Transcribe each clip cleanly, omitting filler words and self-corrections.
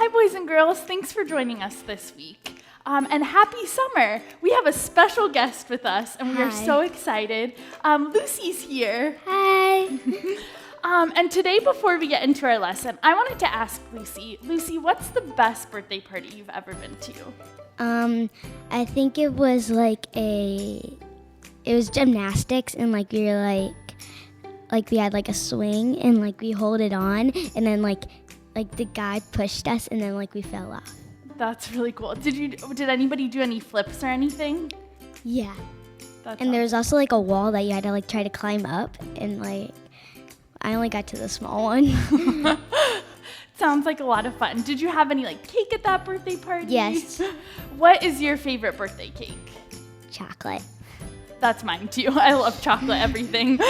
Hi, boys and girls. Thanks for joining us this week. And happy summer. We have a special guest with us, and we are so excited. Lucy's here. Hi. And today, before we get into our lesson, I wanted to ask Lucy, what's the best birthday party you've ever been to? I think it was gymnastics, and we were we had a swing, and we hold it on, and then the guy pushed us, and then we fell off. That's really cool. Did anybody do any flips or anything? Yeah. And there was also a wall that you had to try to climb up, and I only got to the small one. Sounds like a lot of fun. Did you have any cake at that birthday party? Yes. What is your favorite birthday cake? Chocolate. That's mine too. I love chocolate everything.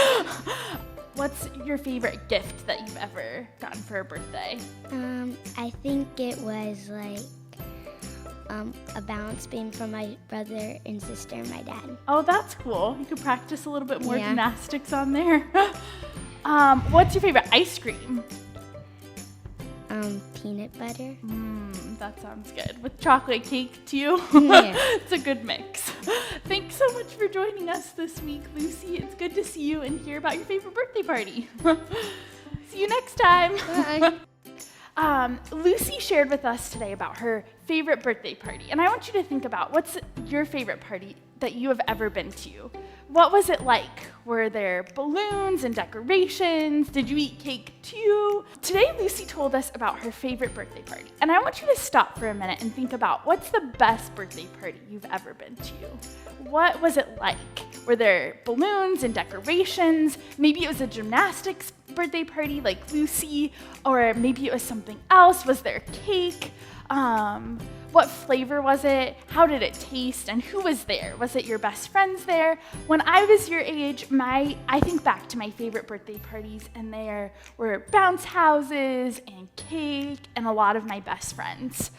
What's your favorite gift that you've ever gotten for a birthday? I think it was a balance beam from my brother and sister and my dad. Oh, that's cool. You could practice a little bit more gymnastics on there. What's your favorite ice cream? Peanut butter. That sounds good. With chocolate cake too? Yeah. It's a good mix. Thanks so much for joining us this week, Lucy. It's good to see you and hear about your favorite birthday party. See you next time. Bye. Lucy shared with us today about her favorite birthday party. And I want you to think about what's your favorite party that you have ever been to. What was it like? Were there balloons and decorations? Did you eat cake too? Today, Lucy told us about her favorite birthday party. And I want you to stop for a minute and think about what's the best birthday party you've ever been to? What was it like? Were there balloons and decorations? Maybe it was a gymnastics birthday party like Lucy, or maybe it was something else. Was there cake? What flavor was it? How did it taste? And who was there? Was it your best friends there? When I was your age, I think back to my favorite birthday parties, and there were bounce houses and cake and a lot of my best friends.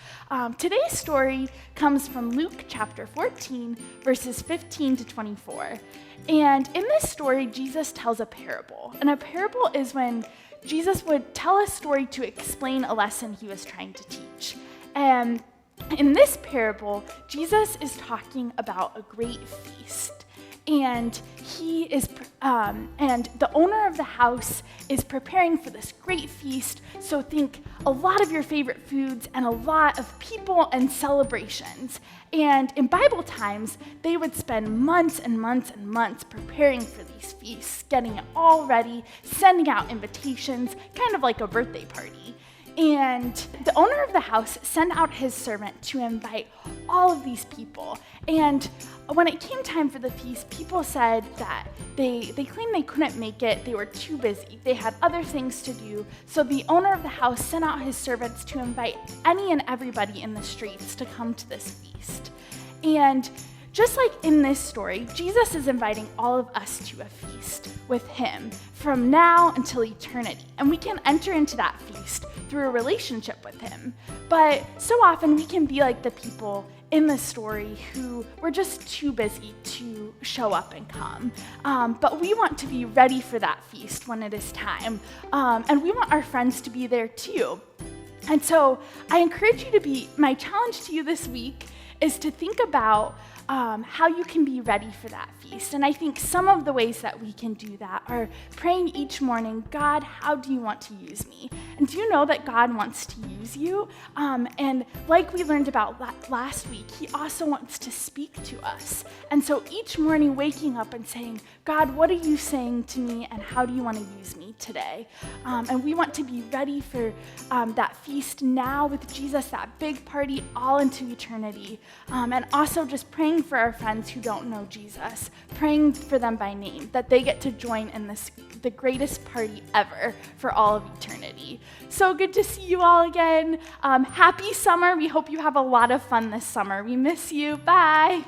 Today's story comes from Luke chapter 14, verses 15 to 24. And in this story, Jesus tells a parable. And a parable is when Jesus would tell a story to explain a lesson he was trying to teach. And in this parable, Jesus is talking about a great feast, and and the owner of the house is preparing for this great feast. So think a lot of your favorite foods and a lot of people and celebrations. And in Bible times, they would spend months and months and months preparing for these feasts, getting it all ready, sending out invitations, kind of like a birthday party. And the owner of the house sent out his servant to invite all of these people. And when it came time for the feast, people said that they claimed they couldn't make it. They were too busy. They had other things to do. So the owner of the house sent out his servants to invite any and everybody in the streets to come to this feast. And just like in this story, Jesus is inviting all of us to a feast with him from now until eternity. And we can enter into that feast through a relationship with him. But so often we can be like the people in the story who were just too busy to show up and come. But we want to be ready for that feast when it is time. And we want our friends to be there too. And so I encourage you my challenge to you this week is to think about how you can be ready for that feast. And I think some of the ways that we can do that are praying each morning, God, how do you want to use me? And do you know that God wants to use you? And like we learned about last week, he also wants to speak to us. And so each morning waking up and saying, God, what are you saying to me, and how do you want to use me today? And we want to be ready for that feast now with Jesus, that big party all into eternity. And also just praying for our friends who don't know Jesus, praying for them by name, that they get to join in the greatest party ever for all of eternity. So good to see you all again. Happy summer. We hope you have a lot of fun this summer. We miss you. Bye.